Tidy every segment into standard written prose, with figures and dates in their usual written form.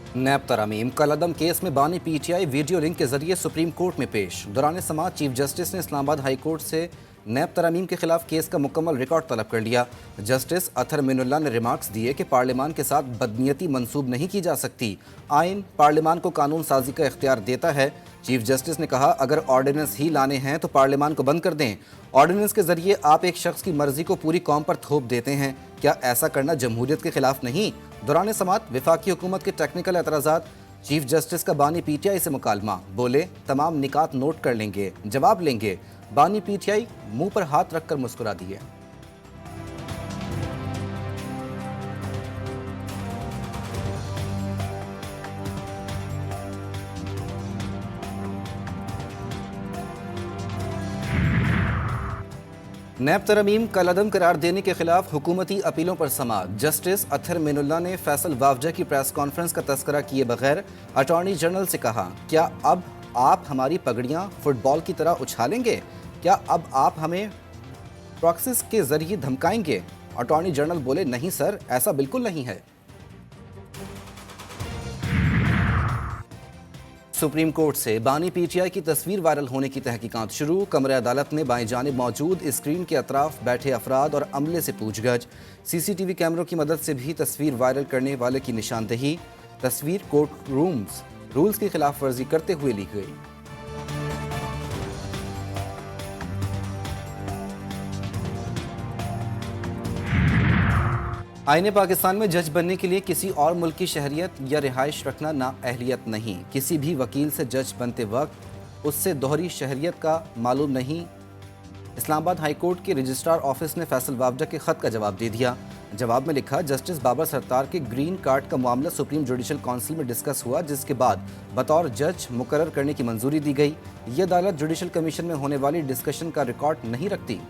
नैब तरमीम कलअदम केस में बानी पीटीआई वीडियो लिंक के जरिए सुप्रीम कोर्ट में पेश। दौरान समाअत चीफ जस्टिस ने इस्लामाबाद हाई कोर्ट से नैब तरमीम के खिलाफ केस का मुकम्मल रिकॉर्ड तलब कर लिया। जस्टिस अथर मिनुल्लाह ने रिमार्क्स दिए कि पार्लियामान के साथ बदनीयती मंसूब नहीं की जा सकती। आइन पार्लियामान को कानून साजी का इख्तियार देता है। चीफ जस्टिस ने कहा, अगर ऑर्डिनेंस ही लाने हैं तो पार्लियामान को बंद कर दें। ऑर्डिनेंस के जरिए आप एक शख्स की मर्जी को पूरी कौम पर थोप देते हैं। क्या ऐसा करना जमहूरियत के खिलाफ नहीं? दौरान समाअत वफाकी हुकूमत के टेक्निकल एतराज़ात। चीफ जस्टिस का बानी पीटीआई से मुकालमा। बोले, तमाम निकात नोट कर लेंगे, जवाब लेंगे। बानी पीटीआई मुंह पर हाथ रखकर मुस्कुरा दिए। नैब तरमीम कलअदम करार देने के खिलाफ हुकूमती अपीलों पर समाअत। जस्टिस अथर मिनुल्लाह ने फैसल वाफजा की प्रेस कॉन्फ्रेंस का तस्करा किए बगैर अटॉर्नी जनरल से कहा, क्या अब आप हमारी पगड़ियां फुटबॉल की तरह उछालेंगे? क्या अब आप हमें प्रॉक्सिस के जरिए धमकाएंगे? अटॉर्नी जनरल बोले, नहीं सर, ऐसा बिल्कुल नहीं है। सुप्रीम कोर्ट से बानी पीटीआई की तस्वीर वायरल होने की तहकीकात शुरू। कमरे अदालत ने बाएं जानिब मौजूद स्क्रीन के अतराफ बैठे अफराद और अमले से पूछगछ। सीसीटीवी कैमरों की मदद से भी तस्वीर वायरल करने वाले की निशानदेही। तस्वीर कोर्ट रूल्स की खिलाफ वर्जी करते हुए ली गई। आईने पाकिस्तान में जज बनने के लिए किसी और मुल्क की शहरियत या रिहाइश रखना नाअहलियत नहीं। किसी भी वकील से जज बनते वक्त उससे दोहरी शहरियत का मालूम नहीं। इस्लामाबाद हाई कोर्ट के रजिस्ट्रार ऑफिस ने फैसल वाफजा के खत का जवाब दे दिया। जवाब में लिखा, जस्टिस बाबर सरतार के ग्रीन कार्ड का मामला सुप्रीम जुडिशल काउंसिल में डिस्कस हुआ, जिसके बाद बतौर जज मुकर्रर करने की मंजूरी दी गई। यह अदालत जुडिशल कमीशन में होने वाली डिस्कशन का रिकॉर्ड नहीं रखती।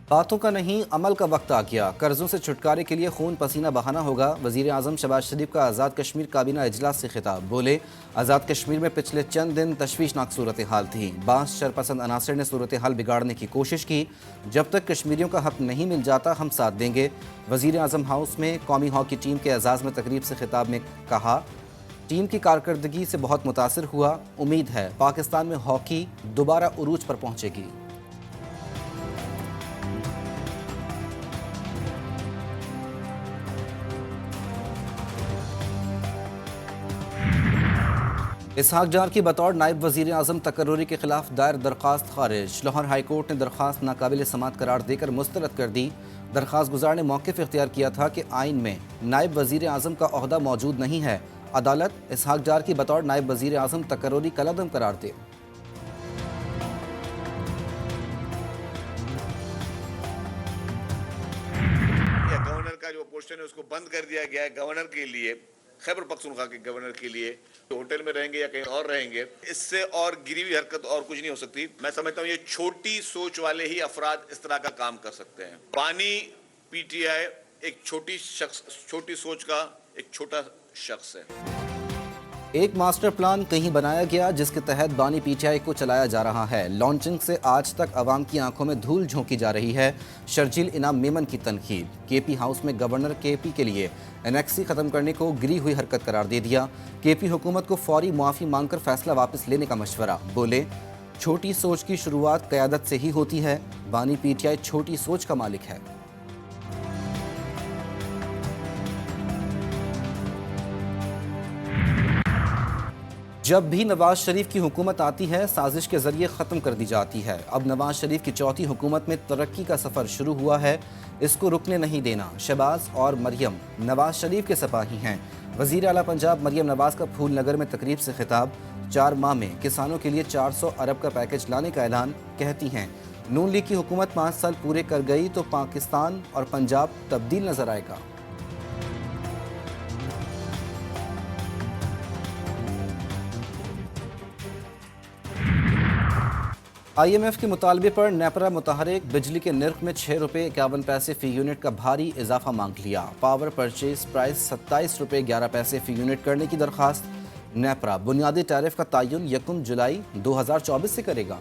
बातों का नहीं, अमल का वक्त आ गया। कर्जों से छुटकारे के लिए खून पसीना बहाना होगा। वज़ीर आज़म शहबाज शरीफ का आज़ाद कश्मीर काबीना इजलास से खिताब। बोले, आज़ाद कश्मीर में पिछले चंद दिन तशवीशनाक सूरत हाल थी। बांस शरपसंद अनासर ने सूरत हाल बिगाड़ने की कोशिश की। जब तक कश्मीरियों का हक नहीं मिल जाता, हम साथ देंगे। वज़ीर आज़म हाउस में कौमी हॉकी टीम के एजाज़ में तकरीब से खिताब में कहा, टीम की कारकर्दगी से बहुत मुतासिर हुआ। उम्मीद है पाकिस्तान में हॉकी दोबारा उरूज पर पहुँचेगी। इसहाक डार की बतौर नायब वज़ीर आज़म तकर्रुरी के खिलाफ दायर दरख्वास्त खारिज। लाहौर हाई कोर्ट ने दरख्वास्त नाकाबिल समाअत करार देकर मुस्तरद कर दी। दरख्वास्त गुजार ने मौक़िफ़ इख्तियार किया था कि आइन में नायब वज़ीर आज़म का ओहदा मौजूद नहीं है। अदालत इसहाक डार की बतौर नायब वज़ीर आज़म तकर्रुरी कलअदम करार दे। गवर्नर का जो पोस्टन है उसको बंद कर दिया गया है। गवर्नर के लिए, खैबर पख्तूनख्वा के गवर्नर के लिए, तो होटल में रहेंगे या कहीं और रहेंगे, इससे और गिरी हुई हरकत और कुछ नहीं हो सकती। मैं समझता हूँ ये छोटी सोच वाले ही अफराद इस तरह का काम कर सकते हैं। बानी पीटीआई एक छोटी सोच का एक छोटा शख्स है। एक मास्टर प्लान कहीं बनाया गया जिसके तहत बानी पीटीआई को चलाया जा रहा है। लॉन्चिंग से आज तक आवाम की आंखों में धूल झोंकी जा रही है। शर्जील इनाम मेमन की तनकीद। केपी हाउस में गवर्नर केपी के लिए एनेक्सी ख़त्म करने को गिरी हुई हरकत करार दे दिया। केपी हुकूमत को फौरी मुआफ़ी मांगकर फैसला वापस लेने का मशवरा। बोले, छोटी सोच की शुरुआत क़यादत से ही होती है। बानी पीटीआई छोटी सोच का मालिक है। जब भी नवाज शरीफ की हुकूमत आती है, साजिश के जरिए ख़त्म कर दी जाती है। अब नवाज शरीफ की चौथी हुकूमत में तरक्की का सफ़र शुरू हुआ है, इसको रुकने नहीं देना। शहबाज और मरियम नवाज शरीफ के सिपाही हैं। वज़ीर आला पंजाब मरियम नवाज का फूल नगर में तकरीब से खिताब। 4 माह में किसानों के लिए 400 अरब का पैकेज लाने का ऐलान। कहती हैं, नून लीग की हुकूमत 5 साल पूरे कर गई तो पाकिस्तान और पंजाब तब्दील नजर आएगा। IMF के मुतालबे पर नेपरा मुतहरिक बिजली के निर्ख में 6 रुपये 51 पैसे फ़ी यूनिट का भारी इजाफा मांग लिया। पावर परचेज प्राइस 27 रुपये 11 पैसे फ़ी यूनिट करने की दरख्वास्त। नेपरा बुनियादी टैरिफ का तयन 1 जुलाई 2024 से करेगा।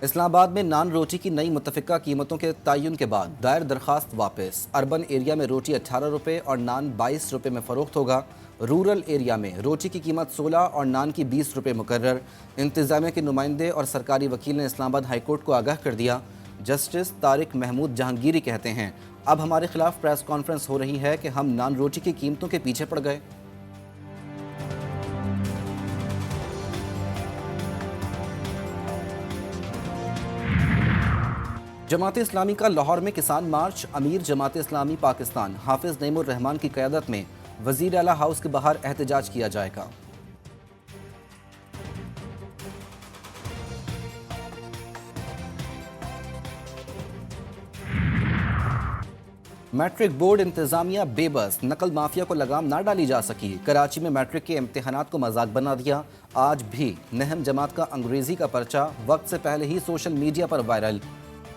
इस्लामाबाद में नान रोटी की नई मुतफ़िका कीमतों के तयन के बाद दायर दरखास्त वापस। अर्बन एरिया में रोटी 18 रुपये और नान 22 रुपये में फ़रोख्त होगा। रूरल एरिया में रोटी की कीमत 16 और नान की 20 रुपये मुकर्रर। इंतज़ामिया के नुमाइंदे और सरकारी वकील ने इस्लामाबाद हाईकोर्ट को आगाह कर दिया। जस्टिस तारिक महमूद जहांगीरी कहते हैं, अब हमारे खिलाफ प्रेस कॉन्फ्रेंस हो रही है कि हम नान रोटी की कीमतों के पीछे पड़ गए। जमात इस्लामी का लाहौर में किसान मार्च। अमीर जमात इस्लामी पाकिस्तान हाफिज नईमुर रहमान की क़यादत में वज़ीर आला हाउस के बाहर एहतजाज किया जाएगा। मैट्रिक बोर्ड इंतजामिया बेबस, नकल माफिया को लगाम ना डाली जा सकी। कराची में मैट्रिक के इम्तिहानात को मजाक बना दिया। आज भी नहम जमात का अंग्रेजी का पर्चा वक्त से पहले ही सोशल मीडिया पर वायरल।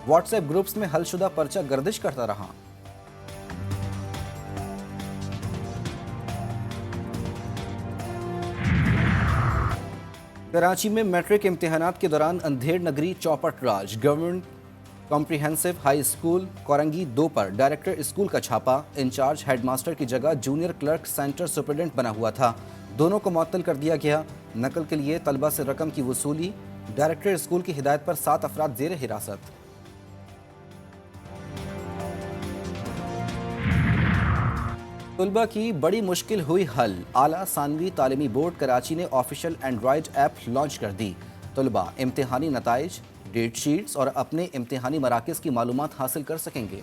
व्हाट्सएप ग्रुप्स में हलशुदा पर्चा गर्दिश करता रहा। कराची में मैट्रिक इम्तिहानात के दौरान अंधेर नगरी चौपट राज। Government comprehensive high school Korangi 2 पर डायरेक्टर स्कूल का छापा। इंचार्ज हेडमास्टर की जगह जूनियर क्लर्क सेंटर सुपरिटेंडेंट बना हुआ था। दोनों को मुअत्तल कर दिया गया। नकल के लिए तलबा से रकम की वसूली। डायरेक्टर स्कूल की हिदायत पर 7 अफराद जेर हिरासत। तलबा की बड़ी मुश्किल हुई हल। आला सानवी तालीमी बोर्ड कराची ने ऑफिशियल एंड्रॉयड ऐप लॉन्च कर दी। तलबा इम्तिहानी नताइज, डेट शीट्स और अपने इम्तिहानी मराकज़ की मालूमात हासिल कर सकेंगे।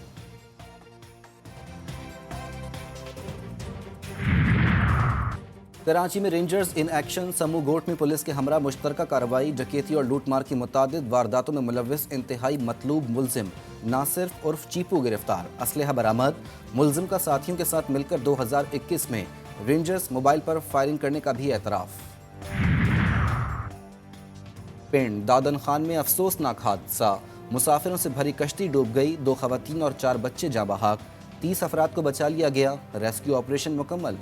कराची में रेंजर्स इन एक्शन। समूह गोट में पुलिस के हमरा मुश्तरका कार्रवाई। डकैती और लूटमार की मुतादिद वारदातों में मुलव्विस इंतहाई मतलूब मुलजिम नासिर उर्फ चीपू गिरफ्तार। असलहा बरामद। मुलजिम का साथियों के साथ मिलकर 2021 में रेंजर्स मोबाइल पर फायरिंग करने का भी एतराफ़। पिंड दादन खान में अफसोसनाक हादसा। मुसाफिरों से भरी कश्ती डूब गई। 2 खवातीन और 4 बच्चे जाँ बहक। 30 अफराद को बचा लिया गया। रेस्क्यू ऑपरेशन मुकम्मल।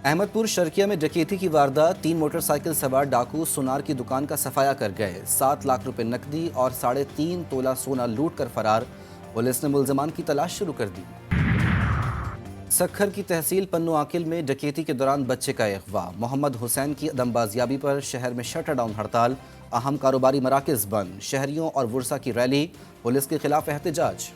अहमदपुर शर्किया में डकैती की वारदात। 3 मोटरसाइकिल सवार डाकू सुनार की दुकान का सफाया कर गए। 7 लाख रुपए नकदी और 3.5 तोला सोना लूट कर फरार। पुलिस ने मुलजमान की तलाश शुरू कर दी। सखर की तहसील पन्नू आकिल में डकैती के दौरान बच्चे का अगवा। मोहम्मद हुसैन की दमबाजियाबी पर शहर में शटर डाउन हड़ताल। अहम कारोबारी मराकज़ बंद। शहरियों और वुरसा की रैली। पुलिस के खिलाफ एहतजाज।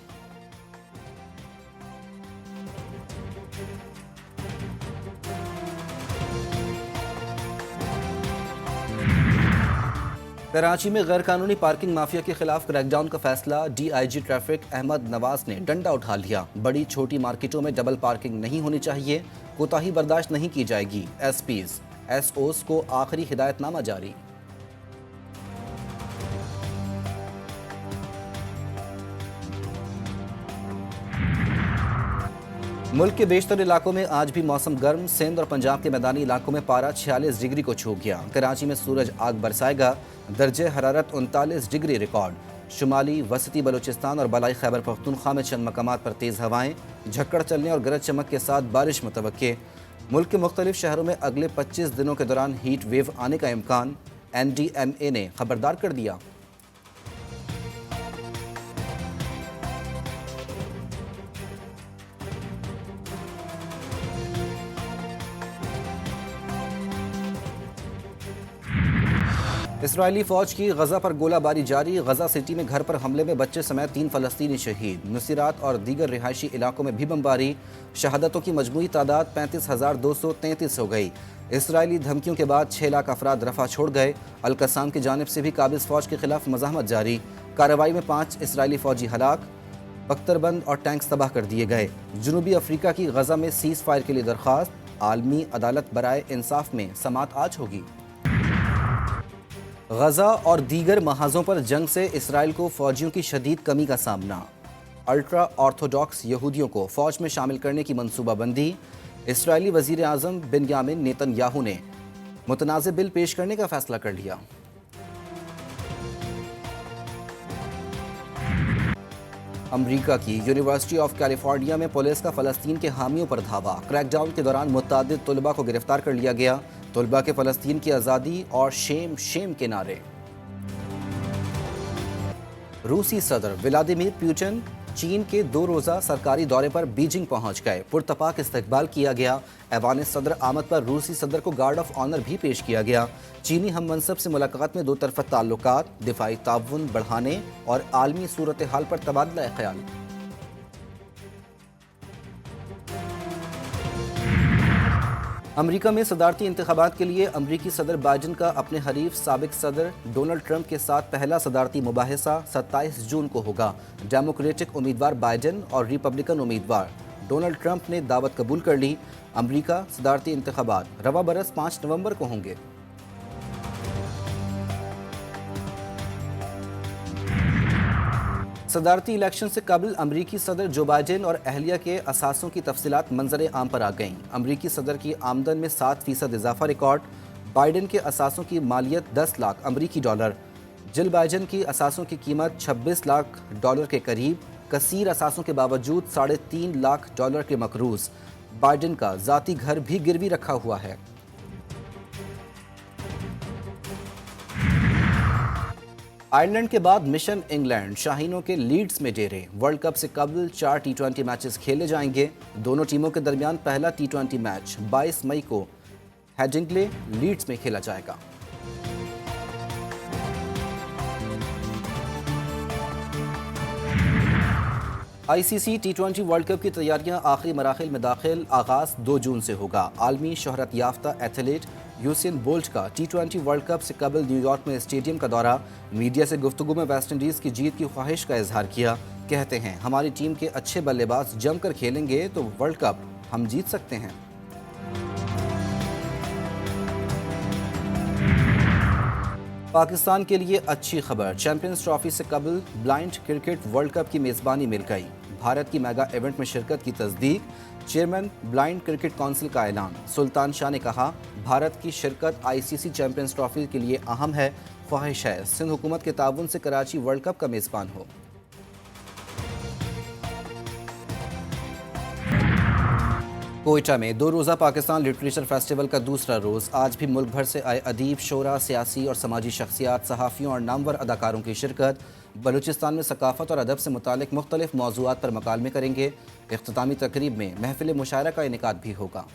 कराची में गैर कानूनी पार्किंग माफिया के खिलाफ क्रैकडाउन का फैसला। DIG ट्रैफिक अहमद नवाज ने डंडा उठा लिया। बड़ी छोटी मार्केटों में डबल पार्किंग नहीं होनी चाहिए। कोताही बर्दाश्त नहीं की जाएगी। SPs SOs को आखिरी हिदायतनामा जारी। मुल्क के बेशतर इलाकों में आज भी मौसम गर्म। सिंध और पंजाब के मैदानी इलाकों में पारा 46 डिग्री को छू गया। कराची में सूरज आग बरसाएगा। दर्जे हरारत 39 डिग्री रिकॉर्ड। शुमाली वसती बलूचिस्तान और बलाई खैबर पख्तूनख्वा में चंद मकामात पर तेज़ हवाएं। झक्कड़ चलने और गरज चमक के साथ बारिश मुतवक्के। मुल्क के मुख्तलिफ शहरों में अगले 25 दिनों के दौरान हीट वेव आने का इम्कान। NDMA ने खबरदार कर दिया। इसराइली फौज की गजा पर गोलाबारी जारी। गजा सिटी में घर पर हमले में बच्चे समेत 3 फलस्तीनी शहीद। नुसीरात और दीगर रिहायशी इलाकों में भी बमबारी। शहादतों की मजमूई तादाद 35,233 हो गई। इसराइली धमकियों के बाद 6 लाख अफराद रफा छोड़ गए। अल-कसाम की जानिब से भी काबिज फौज के खिलाफ मज़ाहमत जारी। कार्रवाई में 5 इसराइली फौजी हलाक। बख्तरबंद और टैंक्स तबाह कर दिए गए। जनूबी अफ्रीका की गजा में सीज़ फायर के लिए दरख्वास्त। आलमी अदालत बराए इंसाफ में समात आज होगी। गजा और दीगर महाजों पर जंग से इसराइल को फौजियों की शदीद कमी का सामना। अल्ट्रा ऑर्थोडॉक्स यहूदियों को फौज में शामिल करने की मनसूबाबंदी। इसराइली वजीर आज़म बिन्यामिन नेतन्याहू ने मुतनाज़ बिल पेश करने का फैसला कर लिया। अमेरिका की यूनिवर्सिटी ऑफ कैलिफोर्निया में पुलिस का फ़लस्तीन के हामियों पर धावा। क्रैकडाउन के दौरान मुतअद्दिद तलबा को गिरफ्तार कर लिया गया। तलबा के फ़लस्तीन की आज़ादी और शेम शेम के नारे। रूसी सदर व्लादिमीर पुतिन चीन के 2 रोज़ा सरकारी दौरे पर बीजिंग पहुंच गए। पुरतपाक इस्तकबाल किया गया। ऐवान सदर आमद पर रूसी सदर को गार्ड ऑफ ऑनर भी पेश किया गया। चीनी हम मनसब से मुलाकात में 2 तरफ़ा ताल्लुकात, दिफाई ताउन बढ़ाने और आलमी सूरत हाल पर तबादला ख्याल। अमेरिका में सदारती इंतखाबात के लिए अमेरिकी सदर बाइडेन का अपने हरीफ साबिक सदर डोनाल्ड ट्रंप के साथ पहला सदारती मुबाहिसा 27 जून को होगा। डेमोक्रेटिक उम्मीदवार बाइडेन और रिपब्लिकन उम्मीदवार डोनाल्ड ट्रंप ने दावत कबूल कर ली। अमेरिका सदारती इंतखाबात रवा बरस 5 नवंबर को होंगे। सदारती इलेक्शन से कबल अमरीकी सदर जो बाइडेन और अहलिया के असासों की तफसीलात मंजर आम पर आ गईं। अमरीकी सदर की आमदन में 7% इजाफा रिकॉर्ड। बाइडेन के असासों की मालियत 10 लाख अमरीकी डॉलर। जिल बाइडेन की असासों की कीमत 26 लाख डॉलर के करीब। कसीर असासों के बावजूद 3.5 लाख डॉलर के मकरूज। बाइडेन का ज़ाती घर भी गिरवी रखा हुआ है। आयरलैंड के बाद मिशन इंग्लैंड, शाहीनों के लीड्स में डेरे। वर्ल्ड कप से कबल 4 T20 मैचेस खेले जाएंगे। दोनों टीमों के दरमियान पहला T20 मैच 22 मई को हेडिंग्ले, लीड्स में खेला जाएगा। ICC T20 वर्ल्ड कप की तैयारियां आखिरी मराहिल में दाखिल। आगाज 2 जून से होगा। आलमी शोहरत याफ्ता एथलीट यूसेन बोल्ट का T20 वर्ल्ड कप से कबल न्यूयॉर्क में स्टेडियम का दौरा। मीडिया से गुफ्तगू में वेस्ट इंडीज़ की जीत की ख्वाहिश का इजहार किया। कहते हैं, हमारी टीम के अच्छे बल्लेबाज जमकर खेलेंगे तो वर्ल्ड कप हम जीत सकते हैं। पाकिस्तान के लिए अच्छी खबर, चैंपियंस ट्रॉफी से कबल ब्लाइंड क्रिकेट वर्ल्ड कप की मेज़बानी मिल गई। भारत की मेगा इवेंट में शिरकत की तस्दीक। चेयरमैन ब्लाइंड क्रिकेट काउंसिल का ऐलान। सुल्तान शाह ने कहा, भारत की शिरकत ICC चैंपियंस ट्रॉफी के लिए अहम है। ख्वाहिश है सिंध हुकूमत के ताउन से कराची वर्ल्ड कप का मेज़बान हो। कोयटा में 2 रोज़ा पाकिस्तान लिटरेचर फेस्टिवल का दूसरा रोज़। आज भी मुल्क भर से आए अदीब, शोरा, सियासी और समाजी शख्सियात, सहाफ़ियों और नामवर अदाकारों की शिरकत। बलूचिस्तान में सकाफ़त और अदब से मुतालिक मुख्तलिफ मौज़ूआत पर मकालमे करेंगे। इख्तितामी तकरीब में महफ़िल मुशायरा का इनेकाद भी होगा।